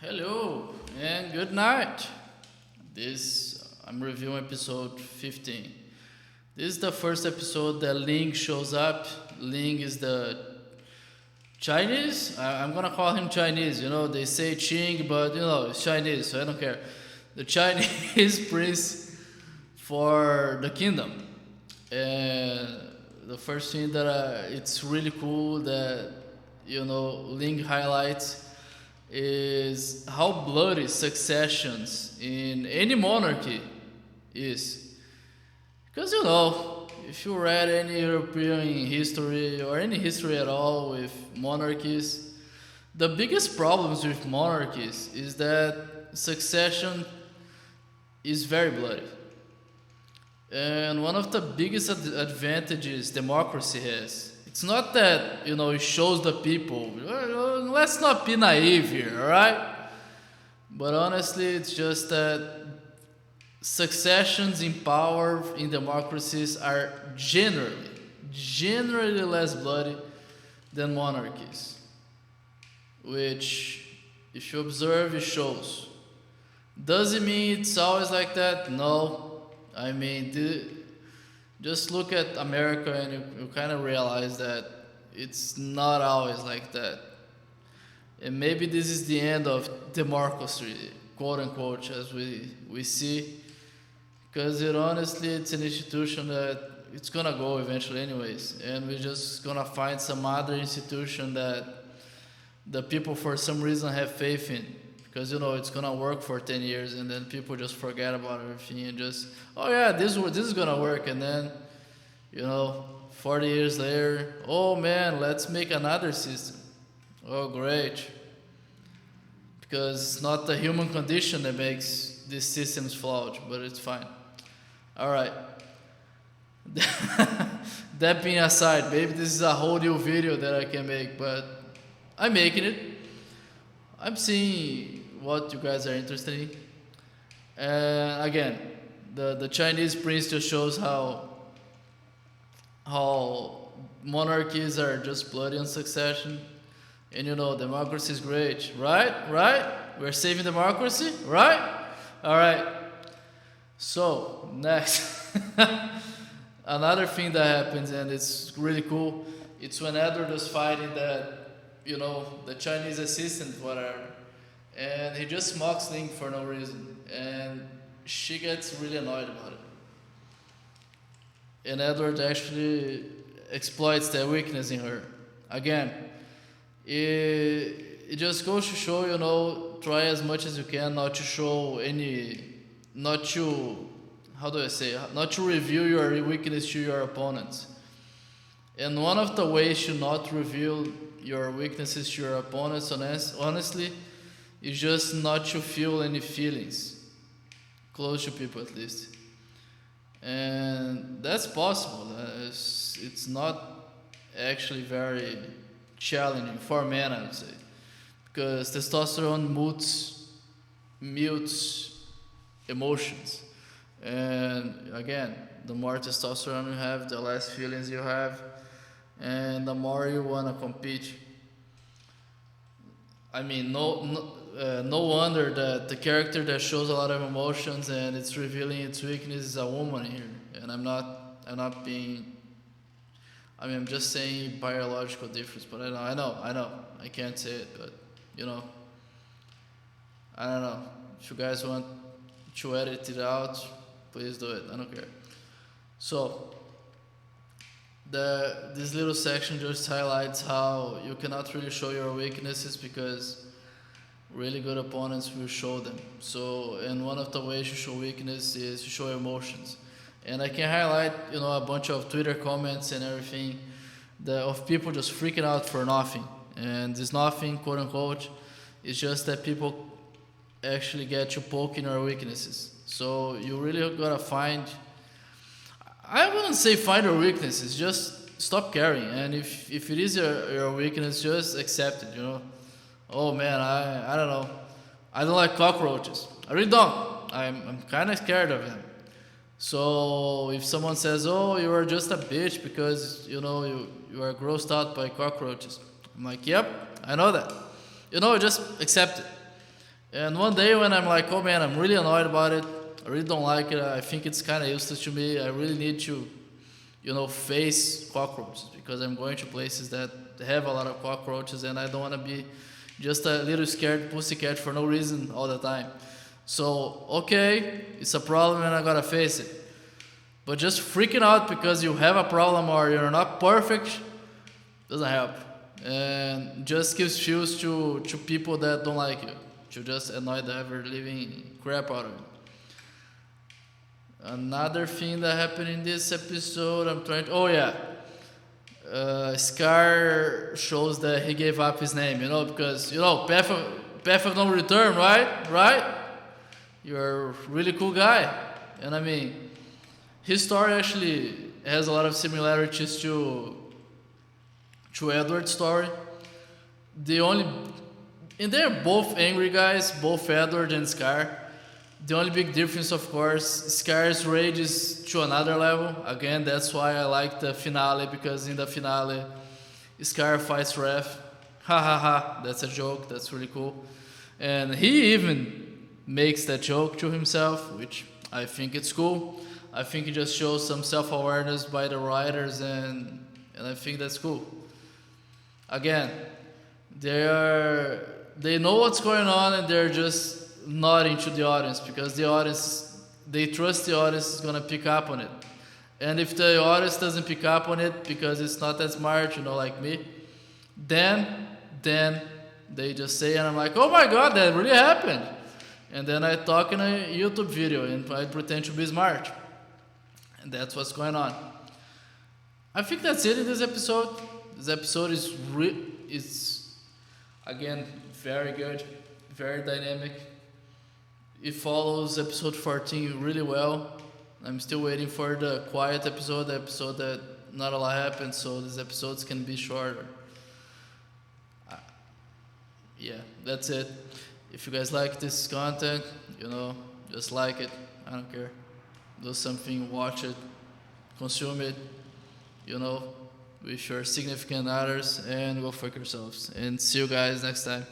Hello and good night. This I'm reviewing episode 15. This is the first episode that Ling shows up. Ling is the Chinese. I'm gonna call him Chinese. They say Qing, but it's Chinese, so I don't care. The Chinese prince for the kingdom. And the first thing that it's really cool that Ling highlights is how bloody successions in any monarchy is. Because if you read any European history or any history at all with monarchies, the biggest problems with monarchies is that succession is very bloody. And one of the biggest advantages democracy has, it's not that it shows the people. Let's not be naive here, all right? But honestly, it's just that successions in power in democracies are generally less bloody than monarchies, which, if you observe, it shows. Does it mean it's always like that? No. I mean, just look at America and you kind of realize that it's not always like that. And maybe this is the end of democracy, quote unquote, as we see. Because honestly, it's an institution that it's going to go eventually anyways. And we're just going to find some other institution that the people for some reason have faith in. Because it's gonna work for 10 years, and then people just forget about everything and just, oh yeah, this is gonna work, and then 40 years later, oh man, let's make another system. Oh great, because it's not the human condition that makes these systems flawed, but it's fine. All right. That being aside, maybe this is a whole new video that I can make, but I'm making it. I'm seeing what you guys are interested in. And again, the Chinese prince just shows how monarchies are just bloody on succession. And democracy is great, right? Right? We're saving democracy, right? All right. So next, another thing that happens, and it's really cool. It's when Edward was fighting that, the Chinese assistant, whatever. And he just mocks Ling for no reason. And she gets really annoyed about it. And Edward actually exploits that weakness in her. Again, it just goes to show, try as much as you can not to show not to reveal your weakness to your opponents. And one of the ways to not reveal your weaknesses to your opponents, honestly, is just not to feel any feelings, close to people at least. And that's possible. It's not actually very challenging for men, I would say, because testosterone mutes emotions. And again, the more testosterone you have, the less feelings you have, and the more you want to compete. I mean, no wonder that the character that shows a lot of emotions and it's revealing its weakness is a woman here. And I'm just saying biological difference, but I know. I can't say it, but I don't know. If you guys want to edit it out, please do it. I don't care. So this little section just highlights how you cannot really show your weaknesses because really good opponents will show them. So, and one of the ways to show weakness is to show emotions. And I can highlight, a bunch of Twitter comments and everything of people just freaking out for nothing. And this nothing, quote unquote, is just that people actually get you poking your weaknesses. So you really gotta I wouldn't say find your weaknesses, just stop caring. And if it is your weakness, just accept it, Oh man, I don't know. I don't like cockroaches. I really don't. I'm kind of scared of them. So if someone says, "Oh, you are just a bitch because you are grossed out by cockroaches," I'm like, "Yep, I know that." Just accept it. And one day when I'm like, oh man, I'm really annoyed about it. I really don't like it. I think it's kind of useless to me. I really need to, face cockroaches because I'm going to places that have a lot of cockroaches and I don't want to be just a little scared pussycat for no reason all the time. So, okay, it's a problem and I gotta face it. But just freaking out because you have a problem or you're not perfect doesn't help. And just gives fuels to people that don't like you. To just annoy the ever living crap out of you. Another thing that happened in this episode, Scar shows that he gave up his name, because path of no return, right? You're a really cool guy, and I mean, his story actually has a lot of similarities to Edward's story. And they're both angry guys, both Edward and Scar. The only big difference, of course, Scar's rage is to another level. Again, that's why I like the finale, because in the finale, Scar fights Raph. Ha ha ha, that's a joke, that's really cool. And he even makes that joke to himself, which I think it's cool. I think it just shows some self-awareness by the writers, and I think that's cool. Again, they know what's going on and they're just nodding to the audience because they trust the audience is gonna pick up on it. And if the audience doesn't pick up on it because it's not that smart, like me, then they just say, and I'm like, oh my god, that really happened. And then I talk in a YouTube video and I pretend to be smart. And that's what's going on. I think that's it in this episode. This episode is again very good, very dynamic. It follows episode 14 really well. I'm still waiting for the quiet episode, the episode that not a lot happens, so these episodes can be shorter. Yeah, that's it. If you guys like this content, just like it. I don't care. Do something, watch it, consume it, with your significant others, and go fuck yourselves. And see you guys next time.